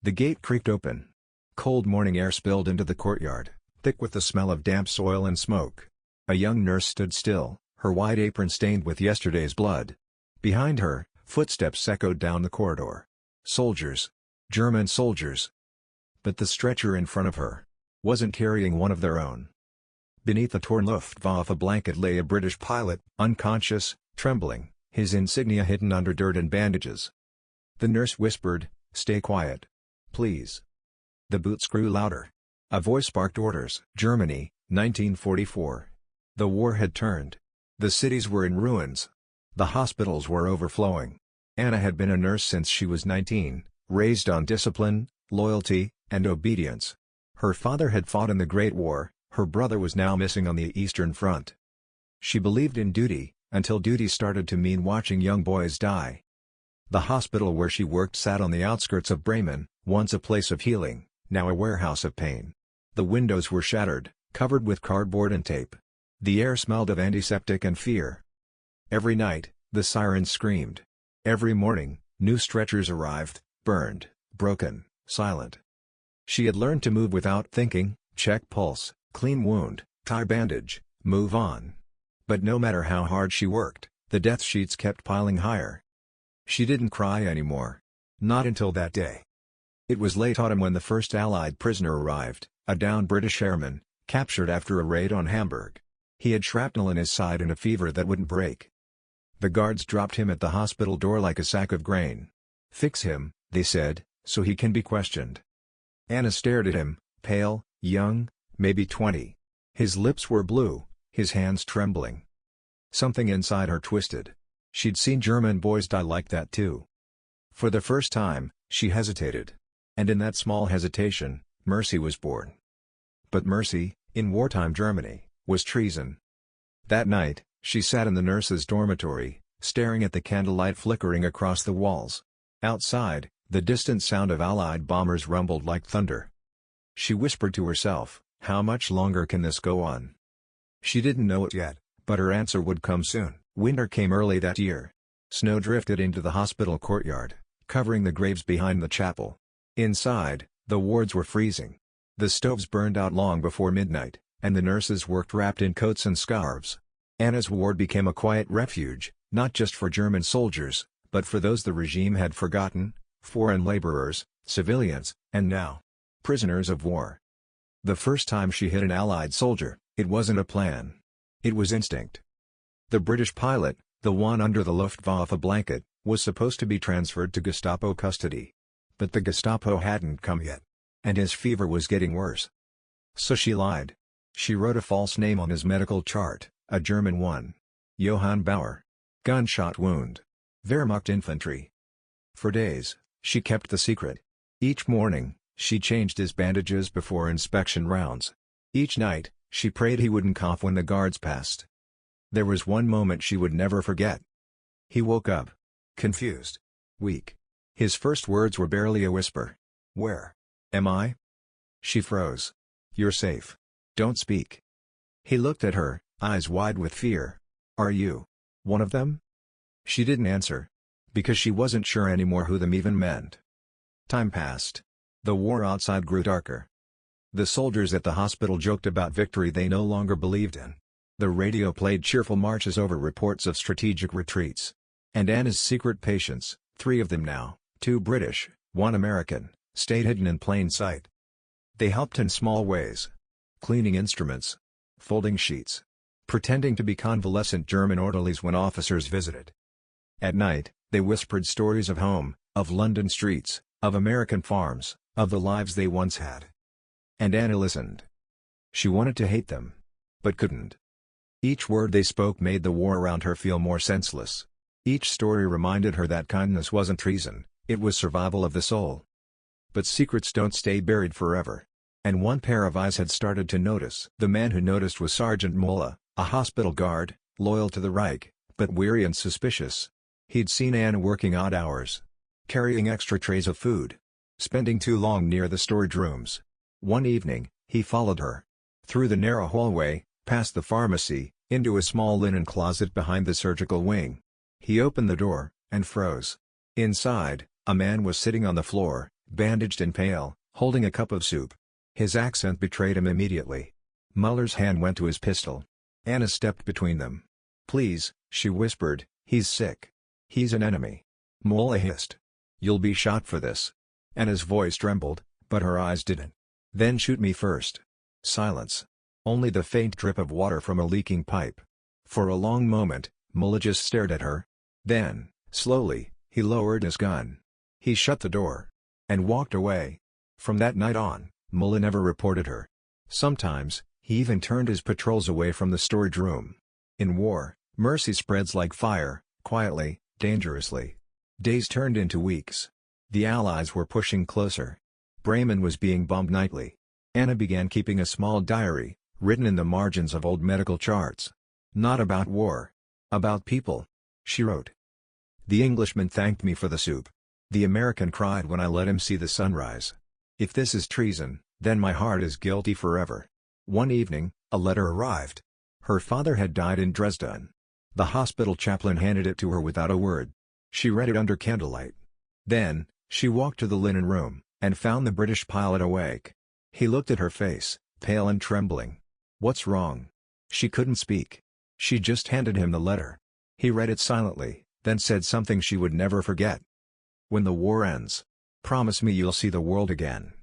The gate creaked open. Cold morning air spilled into the courtyard, thick with the smell of damp soil and smoke. A young nurse stood still, her white apron stained with yesterday's blood. Behind her, footsteps echoed down the corridor. Soldiers. German soldiers. But the stretcher in front of her wasn't carrying one of their own. Beneath a torn Luftwaffe blanket lay a British pilot, unconscious, trembling, his insignia hidden under dirt and bandages. The nurse whispered, "Stay quiet. Please." The boots grew louder. A voice barked orders. Germany, 1944. The war had turned. The cities were in ruins. The hospitals were overflowing. Anna had been a nurse since she was 19, raised on discipline, loyalty, and obedience. Her father had fought in the Great War, her brother was now missing on the Eastern Front. She believed in duty, until duty started to mean watching young boys die. The hospital where she worked sat on the outskirts of Bremen, once a place of healing, now a warehouse of pain. The windows were shattered, covered with cardboard and tape. The air smelled of antiseptic and fear. Every night, the sirens screamed. Every morning, new stretchers arrived, burned, broken, silent. She had learned to move without thinking, check pulse, clean wound, tie bandage, move on. But no matter how hard she worked, the death sheets kept piling higher. She didn't cry anymore. Not until that day. It was late autumn when the first Allied prisoner arrived, a downed British airman, captured after a raid on Hamburg. He had shrapnel in his side and a fever that wouldn't break. The guards dropped him at the hospital door like a sack of grain. "Fix him," they said, "so he can be questioned." Anna stared at him, pale, young, maybe 20. His lips were blue, his hands trembling. Something inside her twisted. She'd seen German boys die like that too. For the first time, she hesitated. And in that small hesitation, mercy was born. But mercy, in wartime Germany, was treason. That night, she sat in the nurses' dormitory, staring at the candlelight flickering across the walls. Outside, the distant sound of Allied bombers rumbled like thunder. She whispered to herself, "How much longer can this go on?" She didn't know it yet, but her answer would come soon. Winter came early that year. Snow drifted into the hospital courtyard, covering the graves behind the chapel. Inside, the wards were freezing. The stoves burned out long before midnight, and the nurses worked wrapped in coats and scarves. Anna's ward became a quiet refuge, not just for German soldiers, but for those the regime had forgotten, foreign laborers, civilians, and now, prisoners of war. The first time she hit an Allied soldier, it wasn't a plan. It was instinct. The British pilot, the one under the Luftwaffe blanket, was supposed to be transferred to Gestapo custody. But the Gestapo hadn't come yet. And his fever was getting worse. So she lied. She wrote a false name on his medical chart, a German one. Johann Bauer. Gunshot wound. Wehrmacht infantry. For days, she kept the secret. Each morning, she changed his bandages before inspection rounds. Each night, she prayed he wouldn't cough when the guards passed. There was one moment she would never forget. He woke up. Confused. Weak. His first words were barely a whisper. "Where am I?" She froze. "You're safe. Don't speak." He looked at her, eyes wide with fear. "Are you one of them?" She didn't answer. Because she wasn't sure anymore who them even meant. Time passed. The war outside grew darker. The soldiers at the hospital joked about victory they no longer believed in. The radio played cheerful marches over reports of strategic retreats. And Anna's secret patients, 3 of them now, 2 British, 1 American, stayed hidden in plain sight. They helped in small ways. Cleaning instruments. Folding sheets. Pretending to be convalescent German orderlies when officers visited. At night, they whispered stories of home, of London streets, of American farms, of the lives they once had. And Anna listened. She wanted to hate them. But couldn't. Each word they spoke made the war around her feel more senseless. Each story reminded her that kindness wasn't treason, it was survival of the soul. But secrets don't stay buried forever. And one pair of eyes had started to notice. The man who noticed was Sergeant Mola, a hospital guard, loyal to the Reich, but weary and suspicious. He'd seen Anna working odd hours. Carrying extra trays of food. Spending too long near the storage rooms. One evening, he followed her. Through the narrow hallway, past the pharmacy, into a small linen closet behind the surgical wing. He opened the door, and froze. Inside, a man was sitting on the floor, bandaged and pale, holding a cup of soup. His accent betrayed him immediately. Muller's hand went to his pistol. Anna stepped between them. "Please," she whispered, "he's sick. He's an enemy." Muller hissed. "You'll be shot for this." Anna's voice trembled, but her eyes didn't. "Then shoot me first." Silence. Only the faint drip of water from a leaking pipe. For a long moment, Muller just stared at her. Then, slowly, he lowered his gun. He shut the door. And walked away. From that night on, Muller never reported her. Sometimes, he even turned his patrols away from the storage room. In war, mercy spreads like fire, quietly, dangerously. Days turned into weeks. The Allies were pushing closer. Bremen was being bombed nightly. Anna began keeping a small diary, written in the margins of old medical charts. Not about war. About people. She wrote. "The Englishman thanked me for the soup. The American cried when I let him see the sunrise. If this is treason, then my heart is guilty forever." One evening, a letter arrived. Her father had died in Dresden. The hospital chaplain handed it to her without a word. She read it under candlelight. Then, she walked to the linen room, and found the British pilot awake. He looked at her face, pale and trembling. "What's wrong?" She couldn't speak. She just handed him the letter. He read it silently, then said something she would never forget. "When the war ends, promise me you'll see the world again.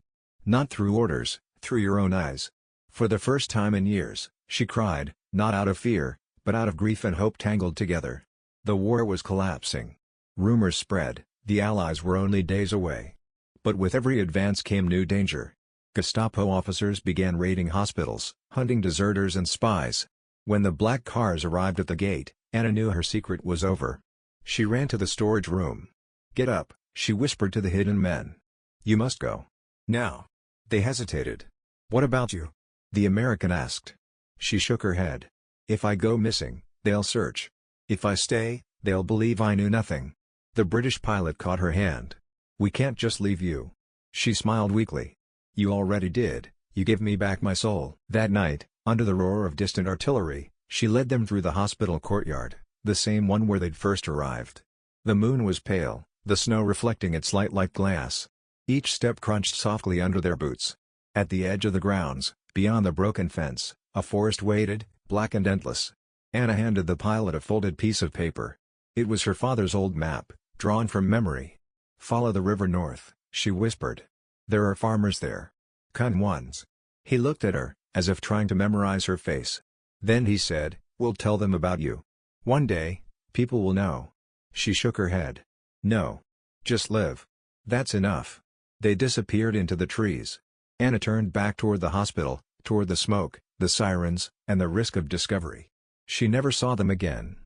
Not through orders, through your own eyes." For the first time in years, she cried, not out of fear, but out of grief and hope tangled together. The war was collapsing. Rumors spread, the Allies were only days away. But with every advance came new danger. Gestapo officers began raiding hospitals, hunting deserters and spies. When the black cars arrived at the gate, Anna knew her secret was over. She ran to the storage room. "Get up," she whispered to the hidden men. "You must go. Now." They hesitated. "What about you?" the American asked. She shook her head. "If I go missing, they'll search. If I stay, they'll believe I knew nothing." The British pilot caught her hand. "We can't just leave you." She smiled weakly. "You already did, you gave me back my soul." That night, under the roar of distant artillery, she led them through the hospital courtyard, the same one where they'd first arrived. The moon was pale, the snow reflecting its light like glass. Each step crunched softly under their boots. At the edge of the grounds, beyond the broken fence, a forest waited, black and endless. Anna handed the pilot a folded piece of paper. It was her father's old map, drawn from memory. "Follow the river north," she whispered. "There are farmers there. Kind ones." He looked at her, as if trying to memorize her face. Then he said, "We'll tell them about you. One day, people will know." She shook her head. "No. Just live. That's enough." They disappeared into the trees. Anna turned back toward the hospital, toward the smoke, the sirens, and the risk of discovery. She never saw them again.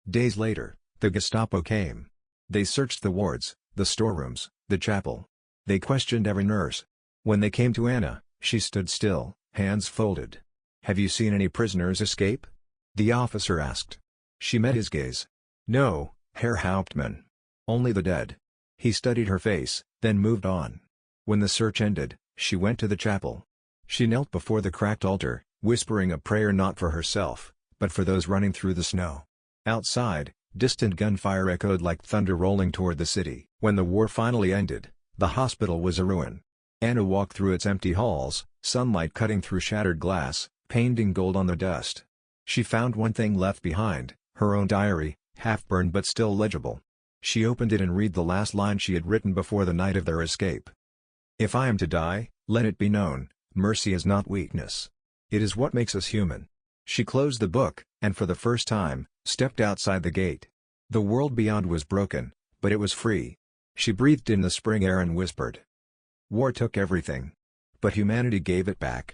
Days later, the Gestapo came. They searched the wards, the storerooms, the chapel. They questioned every nurse. When they came to Anna, she stood still, hands folded. "Have you seen any prisoners escape?" the officer asked. She met his gaze. "No, Herr Hauptmann. Only the dead." He studied her face, then moved on. When the search ended, she went to the chapel. She knelt before the cracked altar, whispering a prayer not for herself, but for those running through the snow. Outside, distant gunfire echoed like thunder rolling toward the city. When the war finally ended, the hospital was a ruin. Anna walked through its empty halls, sunlight cutting through shattered glass, painting gold on the dust. She found one thing left behind, her own diary, half-burned but still legible. She opened it and read the last line she had written before the night of their escape. "If I am to die, let it be known, mercy is not weakness. It is what makes us human." She closed the book, and for the first time, stepped outside the gate. The world beyond was broken, but it was free. She breathed in the spring air and whispered. War took everything. But humanity gave it back.